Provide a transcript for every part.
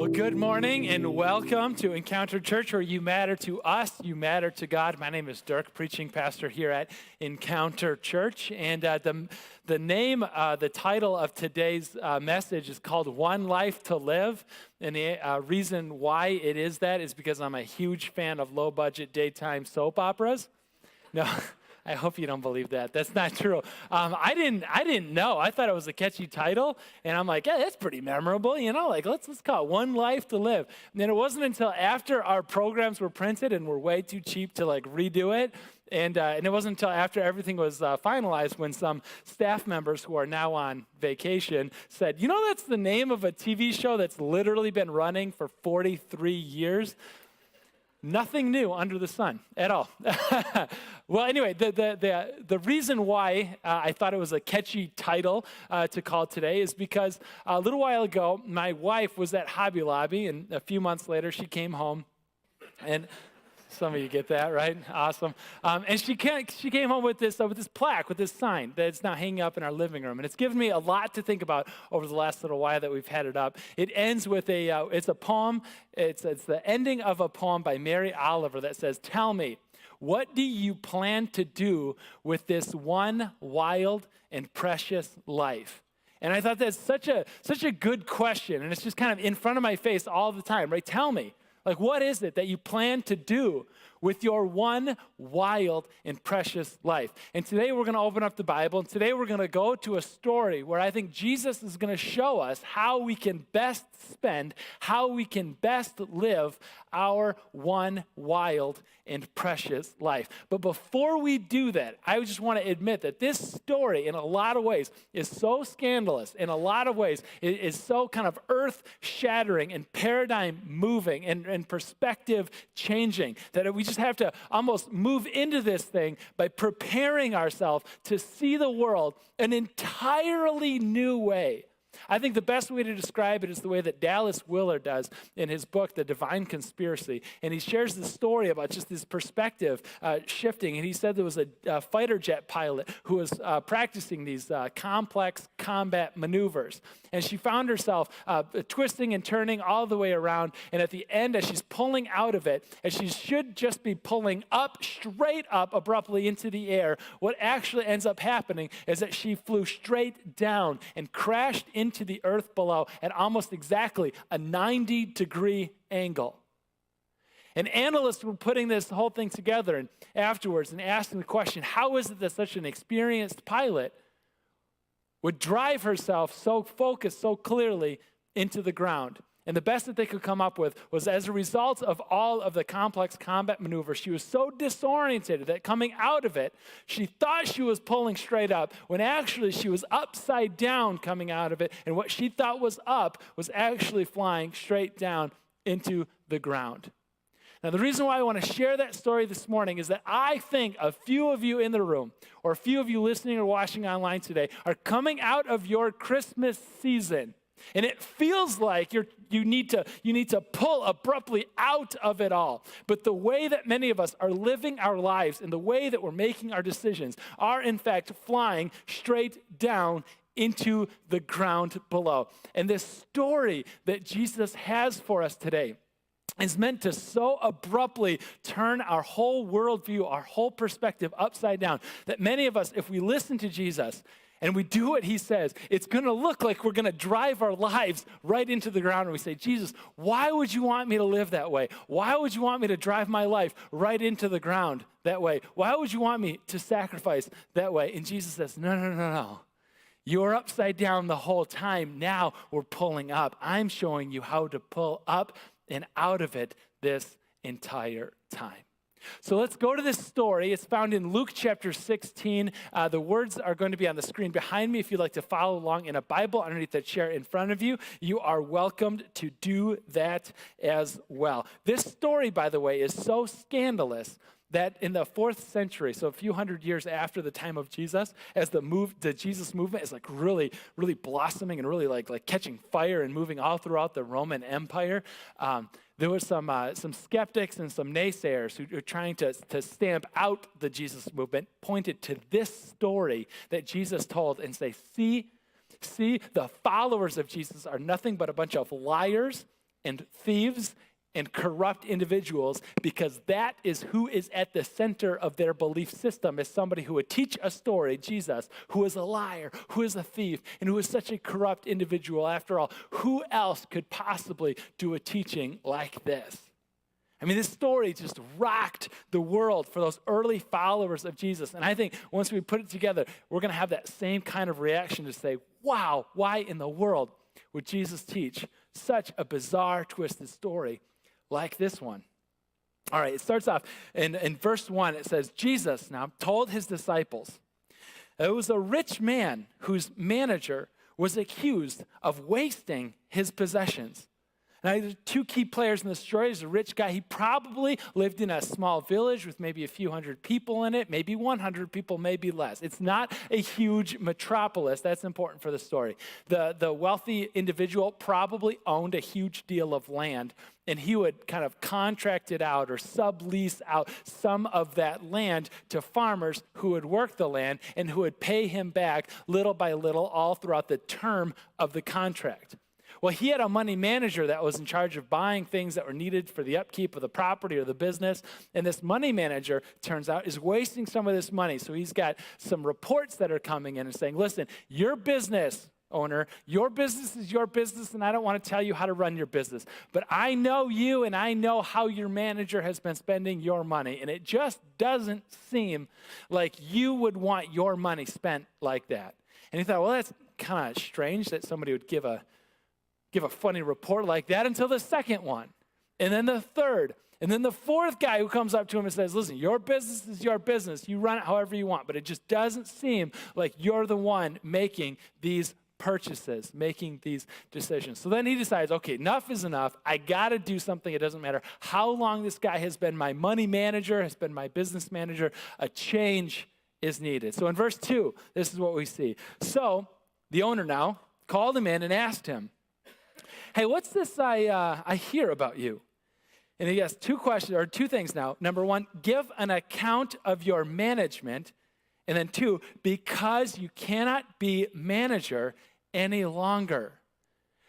Well, good morning and welcome to Encounter Church, where you matter to us, you matter to God. My name is Dirk, preaching pastor here at Encounter Church. And the title of today's message is called One Life to Live. And the reason why it is that is because I'm a huge fan of low-budget daytime soap operas. No. I hope you don't believe that. That's not true. I didn't know. I thought it was a catchy title, and I'm like, yeah, that's pretty memorable. You know, like let's call it One Life to Live. And then it wasn't until after our programs were printed and were way too cheap to like redo it, and it wasn't until after everything was finalized when some staff members who are now on vacation said, you know, that's the name of a TV show that's literally been running for 43 years. Nothing new under the sun at all. Well, anyway, the reason why I thought it was a catchy title to call today is because a little while ago, my wife was at Hobby Lobby, and a few months later, she came home, and some of you get that, right? Awesome. And she came home with this plaque, with this sign that's now hanging up in our living room. And it's given me a lot to think about over the last little while that we've had it up. It ends with it's a poem. It's the ending of a poem by Mary Oliver that says, "Tell me, what do you plan to do with this one wild and precious life?" And I thought that's such a good question. And it's just kind of in front of my face all the time, right? Tell me. Like, what is it that you plan to do with your one wild and precious life? And today we're going to open up the Bible, and today we're going to go to a story where I think Jesus is going to show us how we can best spend, how we can best live our one wild and precious life. But before we do that, I just want to admit that this story, in a lot of ways, is so scandalous. In a lot of ways, it is so kind of earth-shattering and paradigm-moving and perspective-changing that we just have to almost move into this thing by preparing ourselves to see the world an entirely new way. I think the best way to describe it is the way that Dallas Willard does in his book, The Divine Conspiracy. And he shares the story about just this perspective shifting. And he said there was a fighter jet pilot who was practicing these complex combat maneuvers. And she found herself twisting and turning all the way around. And at the end, as she's pulling out of it, as she should just be pulling up, straight up abruptly into the air, what actually ends up happening is that she flew straight down and crashed into the earth below at almost exactly a 90-degree angle. And analysts were putting this whole thing together and afterwards and asking the question, how is it that such an experienced pilot would drive herself so focused, so clearly into the ground? And the best that they could come up with was, as a result of all of the complex combat maneuvers, she was so disoriented that coming out of it, she thought she was pulling straight up when actually she was upside down coming out of it. And what she thought was up was actually flying straight down into the ground. Now, the reason why I want to share that story this morning is that I think a few of you in the room, or a few of you listening or watching online today, are coming out of your Christmas season. And it feels like you need to pull abruptly out of it all. But the way that many of us are living our lives and the way that we're making our decisions are, in fact, flying straight down into the ground below. And this story that Jesus has for us today is meant to so abruptly turn our whole worldview, our whole perspective upside down, that many of us, if we listen to Jesus and we do what he says, it's going to look like we're going to drive our lives right into the ground. And we say, Jesus, why would you want me to live that way? Why would you want me to drive my life right into the ground that way? Why would you want me to sacrifice that way? And Jesus says, no. You're upside down the whole time. Now we're pulling up. I'm showing you how to pull up and out of it this entire time. So let's go to this story. It's found in Luke chapter 16. The words are going to be on the screen behind me. If you'd like to follow along in a Bible underneath that chair in front of you, you are welcomed to do that as well. This story, by the way, is so scandalous that in the 4th century, so a few hundred years after the time of Jesus, as the Jesus movement is like really, really blossoming and really like catching fire and moving all throughout the Roman Empire, there were some skeptics and some naysayers who were trying to stamp out the Jesus movement, pointed to this story that Jesus told and say, see, the followers of Jesus are nothing but a bunch of liars and thieves and corrupt individuals, because that is who is at the center of their belief system, is somebody who would teach a story, Jesus, who is a liar, who is a thief, and who is such a corrupt individual. After all, who else could possibly do a teaching like this? I mean, this story just rocked the world for those early followers of Jesus. And I think once we put it together, we're going to have that same kind of reaction to say, wow, why in the world would Jesus teach such a bizarre, twisted story like this one? All right, it starts off in verse 1. It says, Jesus now told his disciples, it was a rich man whose manager was accused of wasting his possessions. Now, there's two key players in the story. There's a rich guy. He probably lived in a small village with maybe a few hundred people in it, maybe 100 people, maybe less. It's not a huge metropolis. That's important for the story. The wealthy individual probably owned a huge deal of land, and he would kind of contract it out or sublease out some of that land to farmers who would work the land and who would pay him back little by little all throughout the term of the contract. Well, he had a money manager that was in charge of buying things that were needed for the upkeep of the property or the business. And this money manager, turns out, is wasting some of this money. So he's got some reports that are coming in and saying, listen, your business owner, your business is your business, and I don't want to tell you how to run your business. But I know you, and I know how your manager has been spending your money. And it just doesn't seem like you would want your money spent like that. And he thought, well, that's kind of strange that somebody would give a funny report like that, until the second one, and then the third, and then the fourth guy who comes up to him and says, listen, your business is your business. You run it however you want, but it just doesn't seem like you're the one making these purchases, making these decisions. So then he decides, okay, enough is enough. I got to do something. It doesn't matter how long this guy has been my money manager, has been my business manager. A change is needed. So in verse 2, this is what we see. So the owner now called him in and asked him, hey, what's this I hear about you? And he has two things now. Number one, give an account of your management. And then two, because you cannot be manager any longer.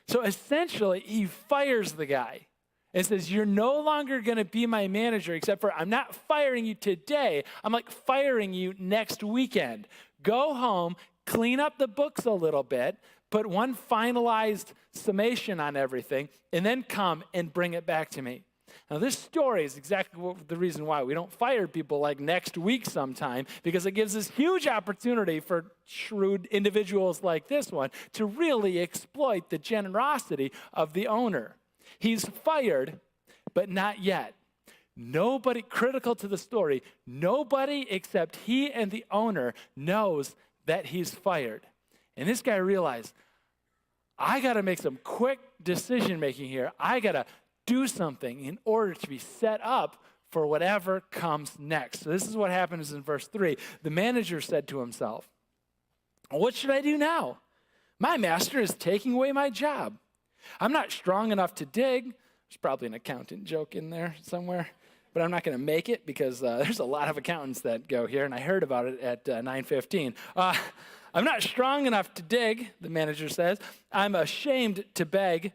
So essentially, he fires the guy and says, you're no longer going to be my manager, except for I'm not firing you today. I'm like firing you next weekend. Go home, clean up the books a little bit, put one finalized summation on everything, and then come and bring it back to me. Now, this story is exactly the reason why we don't fire people like next week sometime, because it gives us huge opportunity for shrewd individuals like this one to really exploit the generosity of the owner. He's fired, but not yet. Nobody, critical to the story, nobody except he and the owner knows that he's fired. And this guy realized, I got to make some quick decision making here. I got to do something in order to be set up for whatever comes next. So this is what happens in verse 3. The manager said to himself, what should I do now? My master is taking away my job. I'm not strong enough to dig. There's probably an accountant joke in there somewhere, but I'm not going to make it because there's a lot of accountants that go here, and I heard about it at 9:15. I'm not strong enough to dig, the manager says. I'm ashamed to beg.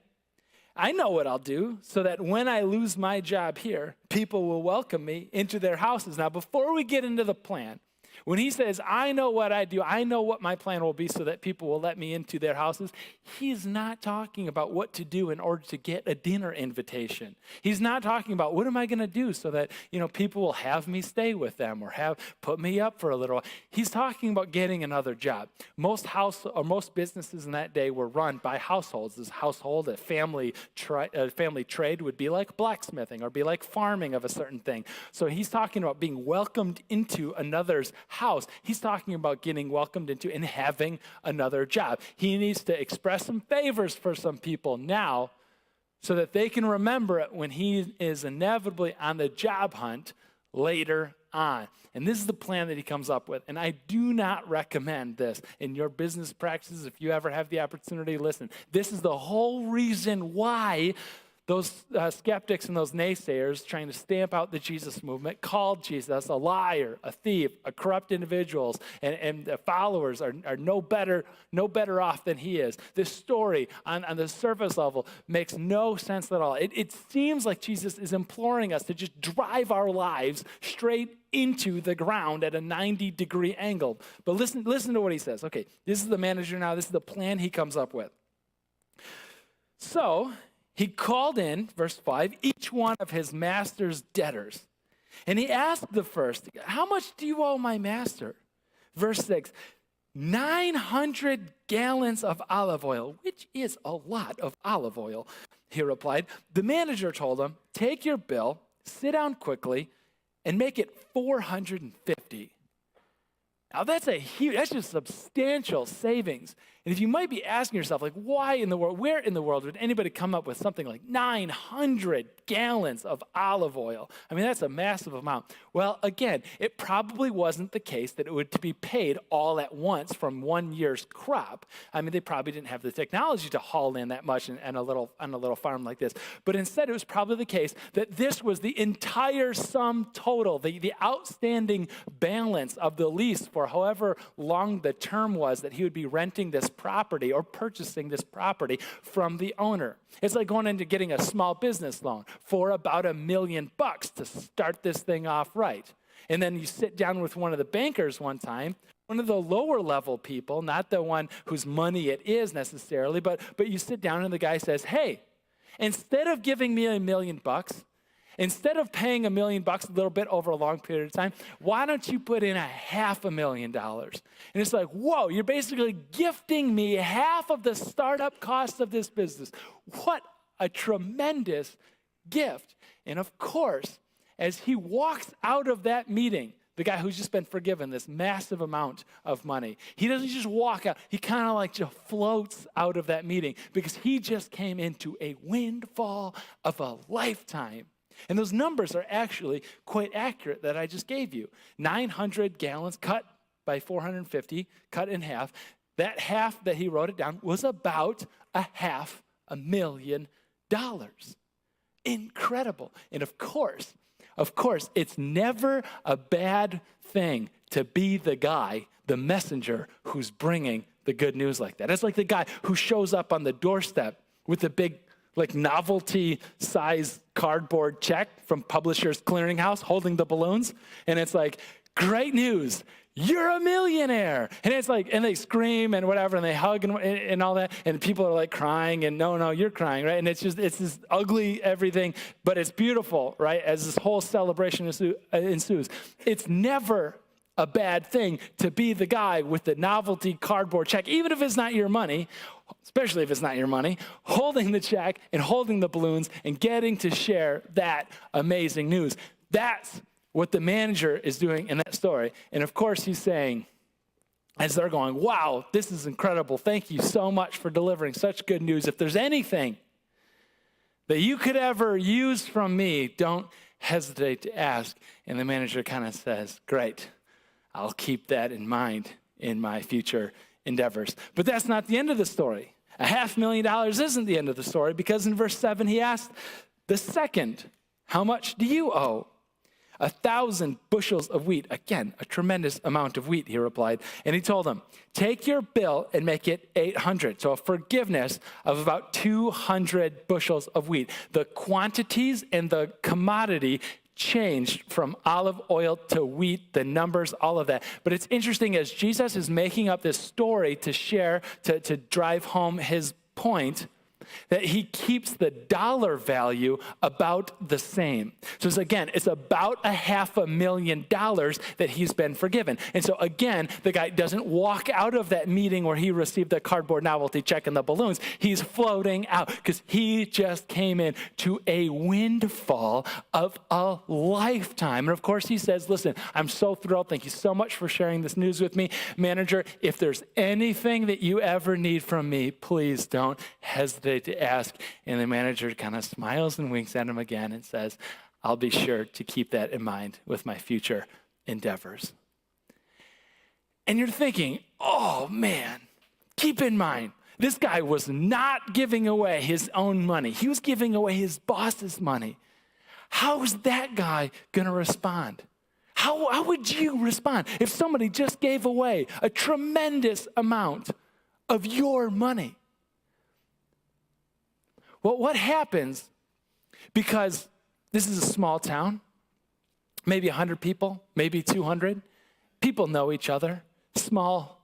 I know what I'll do so that when I lose my job here, people will welcome me into their houses. Now, before we get into the plan, when he says, I know what I do, I know what my plan will be so that people will let me into their houses, he's not talking about what to do in order to get a dinner invitation. He's not talking about what am I going to do so that, people will have me stay with them or put me up for a little while. He's talking about getting another job. Most businesses in that day were run by households. This household, a family trade would be like blacksmithing or be like farming of a certain thing. So he's talking about being welcomed into another's house. He's talking about getting welcomed into and having another job. He needs to express some favors for some people now so that they can remember it when he is inevitably on the job hunt later on. And this is the plan that he comes up with. And I do not recommend this in your business practices. If you ever have the opportunity, listen. This is the whole reason why those skeptics and those naysayers trying to stamp out the Jesus movement called Jesus a liar, a thief, a corrupt individuals, and the followers are no better off than he is. This story on the surface level makes no sense at all. It seems like Jesus is imploring us to just drive our lives straight into the ground at a 90-degree angle. But listen to what he says. Okay, this is the manager now. This is the plan he comes up with. So he called in, verse 5, each one of his master's debtors. And he asked the first, how much do you owe my master? Verse 6, 900 gallons of olive oil, which is a lot of olive oil, he replied. The manager told him, take your bill, sit down quickly, and make it 450. Now that's just substantial savings. And if you might be asking yourself, like, where in the world would anybody come up with something like 900 gallons of olive oil? I mean, that's a massive amount. Well, again, it probably wasn't the case that it would be paid all at once from 1 year's crop. I mean, they probably didn't have the technology to haul in that much on a little farm like this. But instead, it was probably the case that this was the entire sum total, the outstanding balance of the lease for however long the term was that he would be renting this property or purchasing this property from the owner. It's like going into getting a small business loan for about $1 million to start this thing off right. And then you sit down with one of the bankers one time, one of the lower level people, not the one whose money it is necessarily, but you sit down and the guy says, hey, instead of giving me $1 million, instead of paying $1 million a little bit over a long period of time, why don't you put in $500,000? And it's like, whoa, you're basically gifting me half of the startup cost of this business. What a tremendous gift. And of course, as he walks out of that meeting, the guy who's just been forgiven this massive amount of money, he doesn't just walk out. He kind of like just floats out of that meeting because he just came into a windfall of a lifetime. And those numbers are actually quite accurate that I just gave you. 900 gallons cut by 450, cut in half. That half that he wrote it down was about $500,000. Incredible. And of course, it's never a bad thing to be the guy, the messenger who's bringing the good news like that. It's like the guy who shows up on the doorstep with the big novelty size cardboard check from Publishers Clearinghouse holding the balloons. And it's like, great news, you're a millionaire. And it's like, and they scream and whatever, and they hug and all that. And people are like crying and no, you're crying, right? And it's this ugly everything, but it's beautiful, right? As this whole celebration ensues. It's never a bad thing to be the guy with the novelty cardboard check, even if it's not your money, especially if it's not your money, holding the check and holding the balloons and getting to share that amazing news. That's what the manager is doing in that story. And of course, he's saying, as they're going, wow, this is incredible. Thank you so much for delivering such good news. If there's anything that you could ever use from me, don't hesitate to ask. And the manager kind of says, great, I'll keep that in mind in my future endeavors. But that's not the end of the story. $500,000 isn't the end of the story, because in verse 7, he asked the second, how much do you owe? 1,000 bushels of wheat. Again, a tremendous amount of wheat, he replied. And he told him, take your bill and make it 800. So a forgiveness of about 200 bushels of wheat. The quantities and the commodity changed from olive oil to wheat, the numbers, all of that. But it's interesting, as Jesus is making up this story to share, to drive home his point, that he keeps the dollar value about the same. So it's about $500,000 that he's been forgiven. And so again, the guy doesn't walk out of that meeting where he received the cardboard novelty check and the balloons. He's floating out because he just came in to a windfall of a lifetime. And of course he says, listen, I'm so thrilled. Thank you so much for sharing this news with me. Manager, if there's anything that you ever need from me, please don't hesitate to ask. And the manager kind of smiles and winks at him again and says, I'll be sure to keep that in mind with my future endeavors. And you're thinking, oh man, keep in mind, This guy was not giving away his own money. He was giving away his boss's money. How is that guy going to respond? How would you respond if somebody just gave away a tremendous amount of your money? Well, what happens, because this is a small town, maybe 100 people, maybe 200. People know each other. Small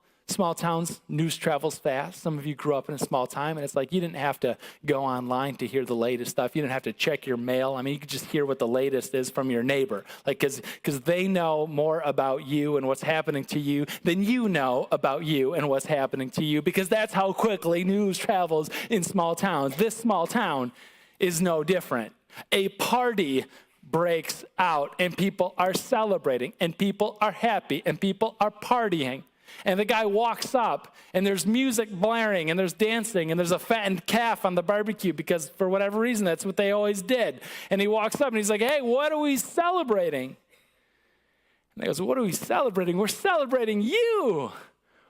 towns, news travels fast. Some of you grew up in a small town, and it's like you didn't have to go online to hear the latest stuff. You didn't have to check your mail. I mean, you could just hear what the latest is from your neighbor, like because they know more about you and what's happening to you than you know about you and what's happening to you, because that's how quickly news travels in small towns. This small town is no different. A party breaks out, and people are celebrating, and people are happy, and people are partying. And the guy walks up, and there's music blaring, and there's dancing, and there's a fattened calf on the barbecue, because for whatever reason, that's what they always did. And he walks up, and he's like, hey, what are we celebrating? And he goes, what are we celebrating? We're celebrating you.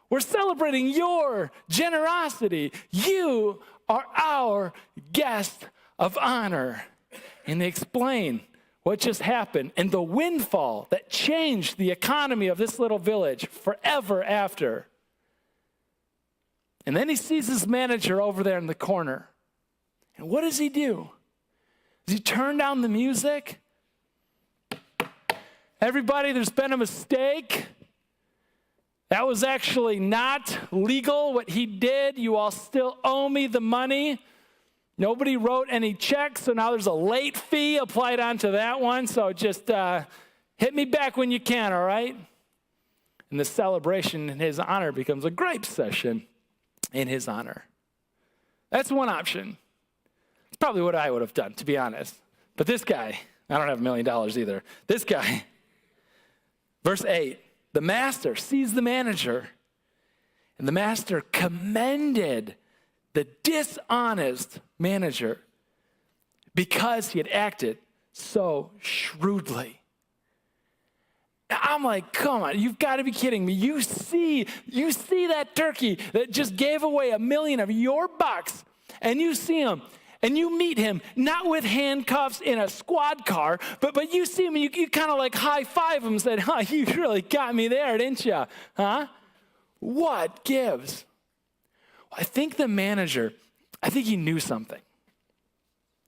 We're celebrating your generosity. You are our guest of honor. And they explain what just happened and the windfall that changed the economy of this little village forever after. And then he sees his manager over there in the corner. And what does he do? Does he turn down the music? Everybody, there's been a mistake. That was actually not legal, what he did. You all still owe me the money. Nobody wrote any checks, so now there's a late fee applied onto that one. So just hit me back when you can, all right? And the celebration in his honor becomes a grape session in his honor. That's one option. It's probably what I would have done, to be honest. But this guy, I don't have $1 million either. This guy, verse 8, the master sees the manager, and the master commended the dishonest manager because he had acted so shrewdly. I'm like, come on, you've got to be kidding me. You see that turkey that just gave away $1 million of your bucks, and you see him, and you meet him, not with handcuffs in a squad car, but you see him, and you kind of like high-five him and said, huh, you really got me there, didn't you? Huh? What gives? I think the manager, he knew something.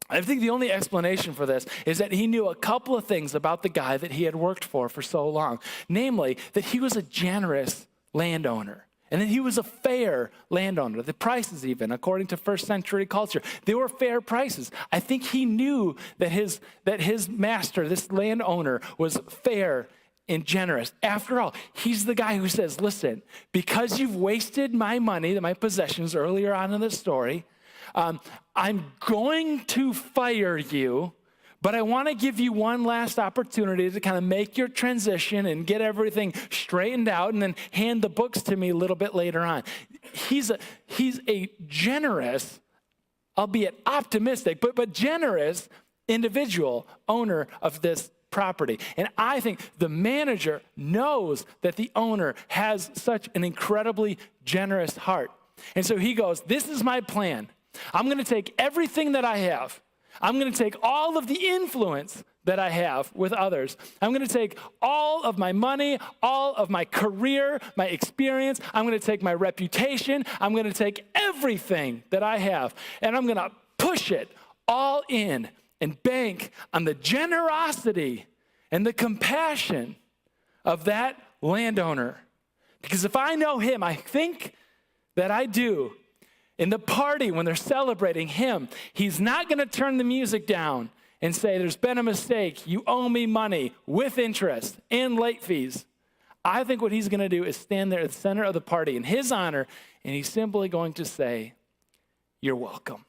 I think the only explanation for this is that he knew a couple of things about the guy that he had worked for so long. Namely, that he was a generous landowner, and that he was a fair landowner. The prices even, according to first century culture, they were fair prices. I think he knew that his master, this landowner, was fair and generous. After all, he's the guy who says, listen, because you've wasted my money, my possessions earlier on in the story, I'm going to fire you, but I want to give you one last opportunity to kind of make your transition and get everything straightened out and then hand the books to me a little bit later on. He's a generous, albeit optimistic, but generous individual owner of this property. And I think the manager knows that the owner has such an incredibly generous heart. And so he goes, this is my plan. I'm going to take everything that I have. I'm going to take all of the influence that I have with others. I'm going to take all of my money, all of my career, my experience. I'm going to take my reputation. I'm going to take everything that I have, and I'm going to push it all in and bank on the generosity and the compassion of that landowner. Because if I know him, I think that I do, in the party when they're celebrating him, he's not going to turn the music down and say, there's been a mistake, you owe me money with interest and late fees. I think what he's going to do is stand there at the center of the party in his honor, and he's simply going to say, you're welcome.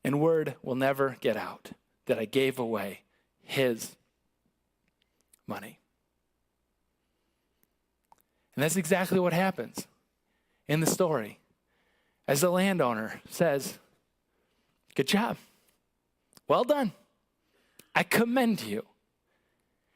And word will never get out that I gave away his money. And that's exactly what happens in the story. As the landowner says, good job. Well done. I commend you.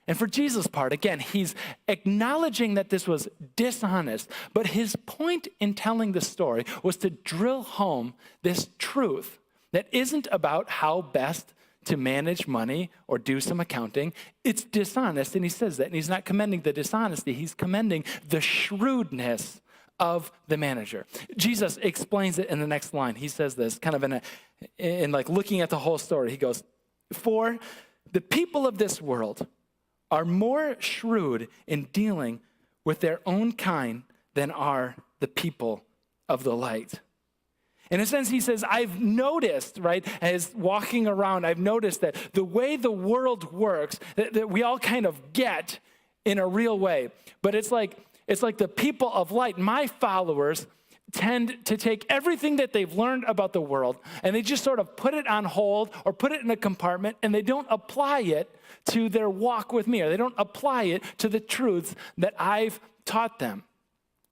And for Jesus' part, again, he's acknowledging that this was dishonest, but his point in telling the story was to drill home this truth that isn't about how best to manage money or do some accounting. It's dishonest, and he says that, and he's not commending the dishonesty, he's commending the shrewdness of the manager. Jesus explains it in the next line. He says this, kind of in like looking at the whole story. He goes, "For the people of this world are more shrewd in dealing with their own kind than are the people of the light." In a sense, he says, I've noticed, right, as walking around, I've noticed that the way the world works, that we all kind of get in a real way. But it's like the people of light, my followers, tend to take everything that they've learned about the world and they just sort of put it on hold or put it in a compartment, and they don't apply it to their walk with me, or they don't apply it to the truths that I've taught them.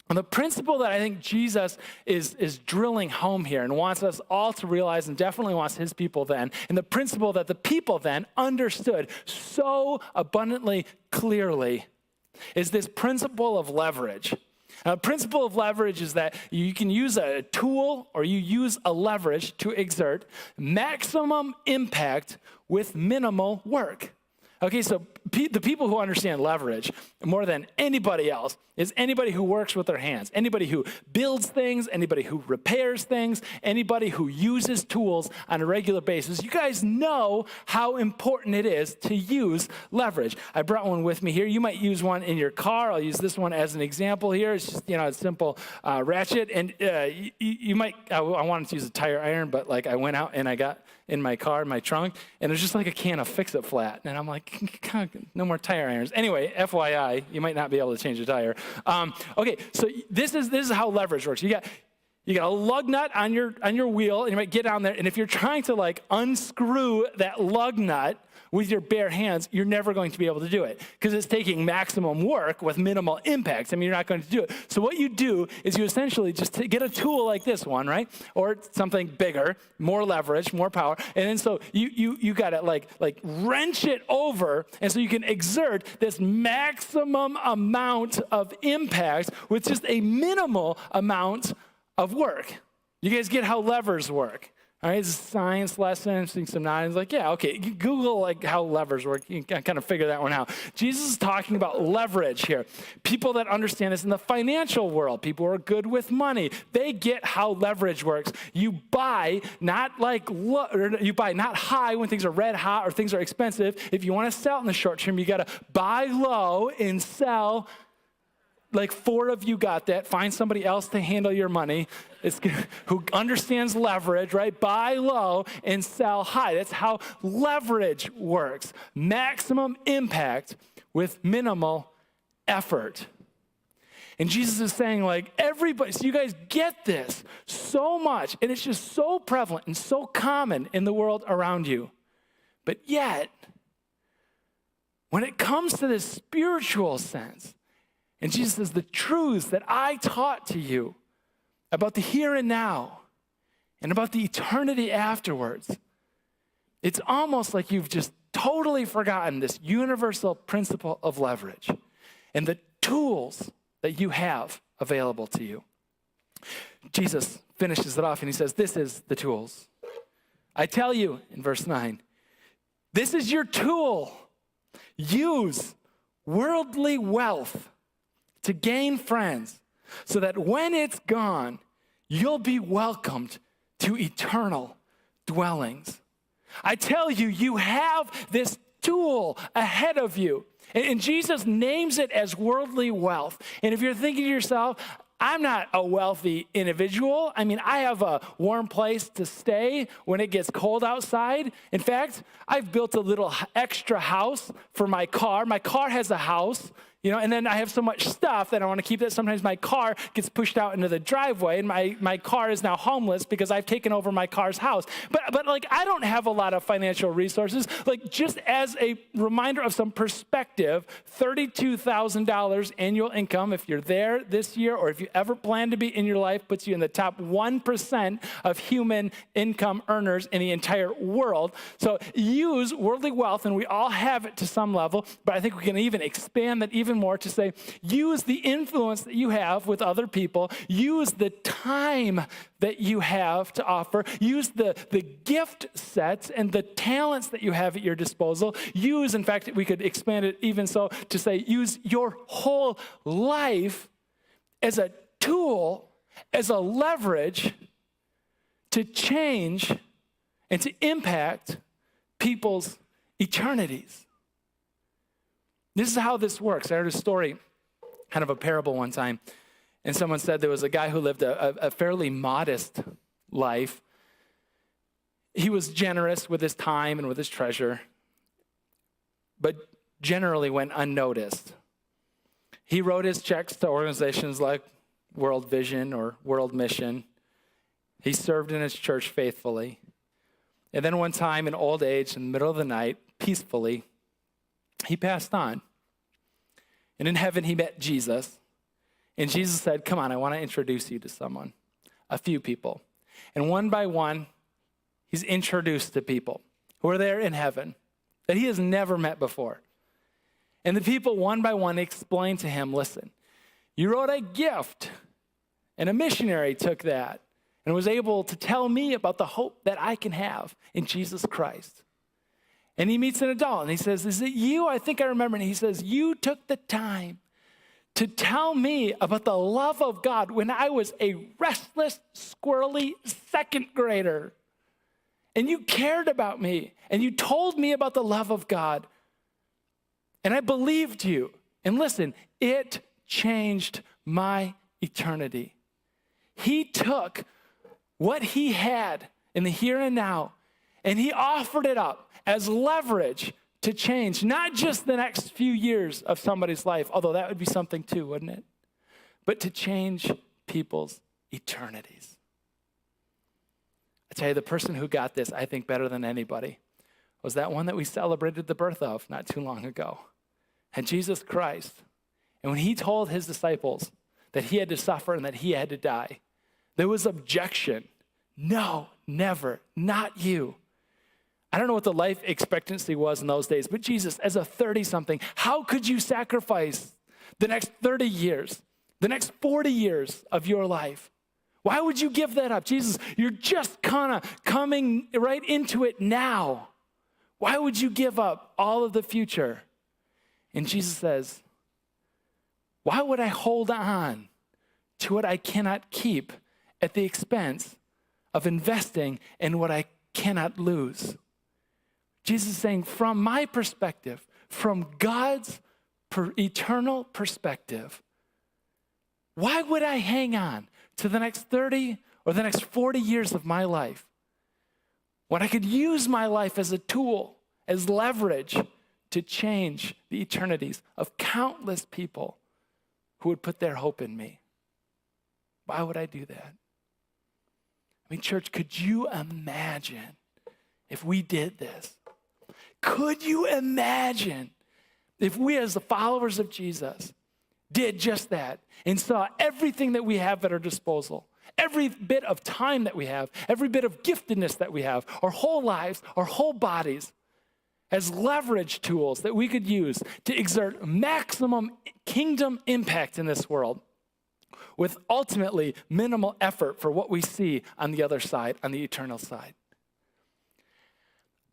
And the principle that I think Jesus is drilling home here and wants us all to realize, and definitely wants his people then, and the principle that the people then understood so abundantly clearly, is this principle of leverage. A principle of leverage is that you can use a tool or you use a leverage to exert maximum impact with minimal work. Okay, so the people who understand leverage more than anybody else is anybody who works with their hands, anybody who builds things, anybody who repairs things, anybody who uses tools on a regular basis. You guys know how important it is to use leverage. I brought one with me here. You might use one in your car. I'll use this one as an example here. It's just, a simple ratchet. And you might, I wanted to use a tire iron, but like I went out and I got in my car, in my trunk, and it was just like a can of Fix-It Flat. And I'm like, no more tire irons. Anyway, FYI, you might not be able to change a tire. Okay, so this is how leverage works. You got a lug nut on your wheel, and you might get down there, and if you're trying to like unscrew that lug nut with your bare hands, you're never going to be able to do it because it's taking maximum work with minimal impact. I mean, you're not going to do it. So what you do is you essentially just get a tool like this one, right? Or something bigger, more leverage, more power. And then so you got to like wrench it over, and so you can exert this maximum amount of impact with just a minimal amount of work. You guys get how levers work? All right, it's a science lesson, seeing some nods. Like, yeah, okay, Google like how levers work. You can kind of figure that one out. Jesus is talking about leverage here. People that understand this in the financial world, people who are good with money, they get how leverage works. You buy not high when things are red hot or things are expensive. If you want to sell in the short term, you got to buy low and sell. Like 4 of you got that. Find somebody else to handle your money who understands leverage, right? Buy low and sell high. That's how leverage works. Maximum impact with minimal effort. And Jesus is saying, like, everybody, so you guys get this so much, and it's just so prevalent and so common in the world around you. But yet, when it comes to this spiritual sense, and Jesus says, the truths that I taught to you about the here and now and about the eternity afterwards, it's almost like you've just totally forgotten this universal principle of leverage and the tools that you have available to you. Jesus finishes it off and he says, this is the tools. I tell you, in verse 9, this is your tool. Use worldly wealth to gain friends, so that when it's gone, you'll be welcomed to eternal dwellings. I tell you, you have this tool ahead of you. And Jesus names it as worldly wealth. And if you're thinking to yourself, I'm not a wealthy individual. I mean, I have a warm place to stay when it gets cold outside. In fact, I've built a little extra house for my car. My car has a house And then I have so much stuff that I want to keep that sometimes my car gets pushed out into the driveway and my car is now homeless because I've taken over my car's house. But like, I don't have a lot of financial resources. Like, just as a reminder of some perspective, $32,000 annual income, if you're there this year or if you ever plan to be in your life, puts you in the top 1% of human income earners in the entire world. So use worldly wealth, and we all have it to some level, but I think we can even expand that even more to say, use the influence that you have with other people, use the time that you have to offer, use the gift sets and the talents that you have at your disposal, use, in fact, we could expand it even so to say, use your whole life as a tool, as a leverage to change and to impact people's eternities. This is how this works. I heard a story, kind of a parable one time, and someone said there was a guy who lived a fairly modest life. He was generous with his time and with his treasure, but generally went unnoticed. He wrote his checks to organizations like World Vision or World Mission. He served in his church faithfully. And then one time in old age, in the middle of the night, peacefully, he passed on. And in heaven, he met Jesus. And Jesus said, come on, I want to introduce you to someone, a few people. And one by one, he's introduced to people who are there in heaven that he has never met before. And the people, one by one, explained to him, listen, you wrote a gift, and a missionary took that and was able to tell me about the hope that I can have in Jesus Christ. And he meets an adult, and he says, is it you? I think I remember. And he says, you took the time to tell me about the love of God when I was a restless, squirrely second grader. And you cared about me, and you told me about the love of God. And I believed you. And listen, it changed my eternity. He took what he had in the here and now, and he offered it up as leverage to change not just the next few years of somebody's life, although that would be something too, wouldn't it? But to change people's eternities. I tell you, the person who got this, I think, better than anybody was that one that we celebrated the birth of not too long ago. And Jesus Christ. And when he told his disciples that he had to suffer and that he had to die, there was objection. No, never, not you. I don't know what the life expectancy was in those days, but Jesus, as a 30-something, how could you sacrifice the next 30 years, the next 40 years of your life? Why would you give that up? Jesus, you're just kind of coming right into it now. Why would you give up all of the future? And Jesus says, why would I hold on to what I cannot keep at the expense of investing in what I cannot lose? Jesus is saying, from my perspective, from God's eternal perspective, why would I hang on to the next 30 or the next 40 years of my life when I could use my life as a tool, as leverage to change the eternities of countless people who would put their hope in me? Why would I do that? I mean, church, could you imagine if we did this? Could you imagine if we as the followers of Jesus did just that and saw everything that we have at our disposal, every bit of time that we have, every bit of giftedness that we have, our whole lives, our whole bodies, as leverage tools that we could use to exert maximum kingdom impact in this world with ultimately minimal effort for what we see on the other side, on the eternal side?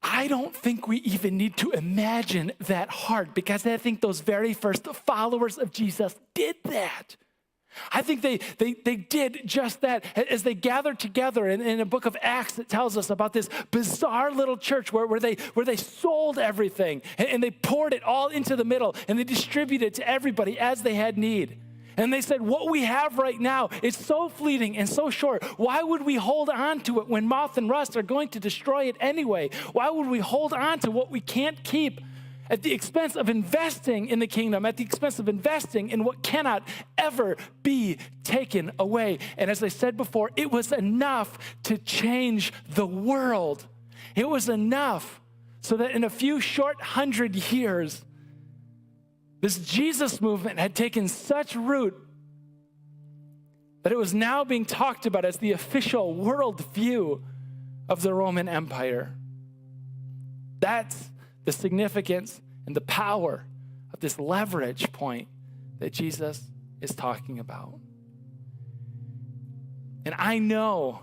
I don't think we even need to imagine that hard, because I think those very first followers of Jesus did that. I think they did just that as they gathered together in the book of Acts. It tells us about this bizarre little church where they sold everything and they poured it all into the middle and they distributed it to everybody as they had need. And they said, what we have right now is so fleeting and so short. Why would we hold on to it when moth and rust are going to destroy it anyway? Why would we hold on to what we can't keep at the expense of investing in the kingdom, at the expense of investing in what cannot ever be taken away. And as I said before, it was enough to change the world. It was enough so that in a few short 100 years, this Jesus movement had taken such root that it was now being talked about as the official worldview of the Roman Empire. That's the significance and the power of this leverage point that Jesus is talking about. And I know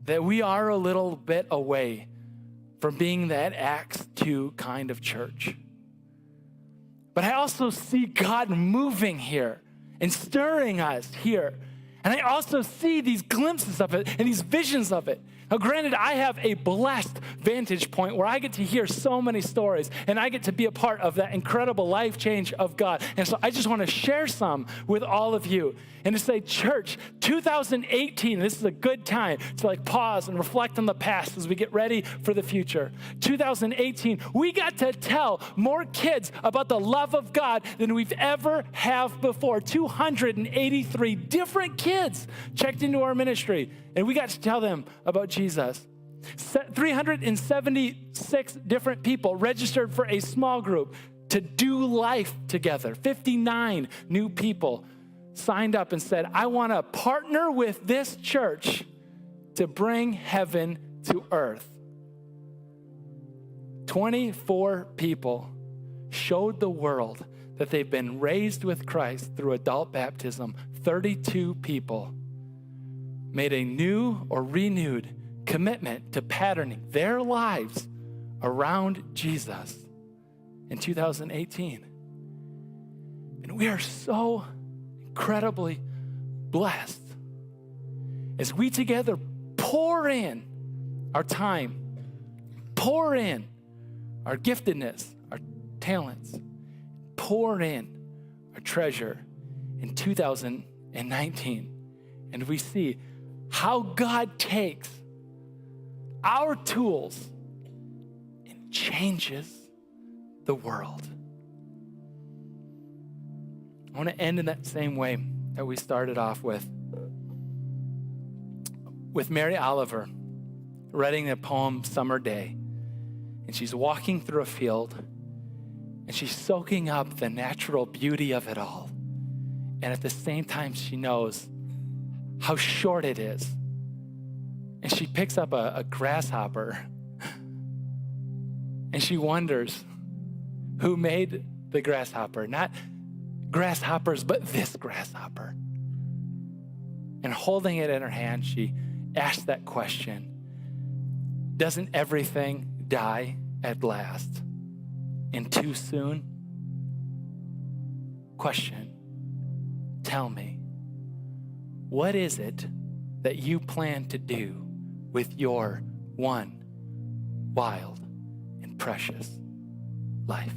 that we are a little bit away from being that Acts 2 kind of church. But I also see God moving here and stirring us here. And I also see these glimpses of it and these visions of it. Now, granted, I have a blessed vantage point where I get to hear so many stories and I get to be a part of that incredible life change of God. And so I just want to share some with all of you and to say, church, 2018, this is a good time to pause and reflect on the past as we get ready for the future. 2018, we got to tell more kids about the love of God than we've ever have before. 283 different kids checked into our ministry, and we got to tell them about Jesus. 376 different people registered for a small group to do life together. 59 new people signed up and said, I want to partner with this church to bring heaven to earth. 24 people showed the world that they've been raised with Christ through adult baptism. 32 people made a new or renewed commitment to patterning their lives around Jesus in 2018. And we are so incredibly blessed as we together pour in our time, pour in our giftedness, our talents, pour in our treasure in 2019. And we see how God takes our tools and changes the world. I want to end in that same way that we started off with Mary Oliver writing the poem Summer Day. And she's walking through a field and she's soaking up the natural beauty of it all. And at the same time, she knows how short it is. And she picks up a grasshopper and she wonders who made the grasshopper. Not grasshoppers, but this grasshopper. And holding it in her hand, she asks that question, doesn't everything die at last and too soon? Question, tell me, what is it that you plan to do with your one wild and precious life?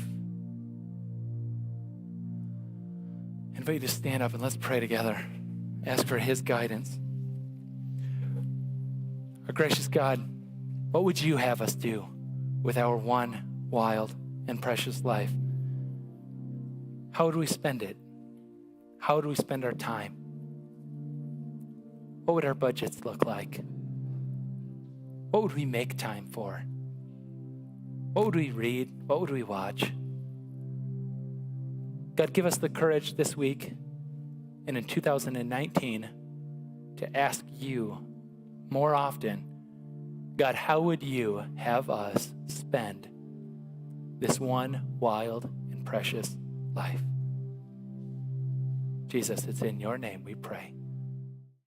I invite you to stand up and let's pray together. Ask for his guidance. Our gracious God, what would you have us do with our one wild and precious life? How would we spend it? How would we spend our time? What would our budgets look like? What would we make time for? What would we read? What would we watch? God, give us the courage this week and in 2019 to ask you more often, God, how would you have us spend this one wild and precious life? Jesus, it's in your name we pray.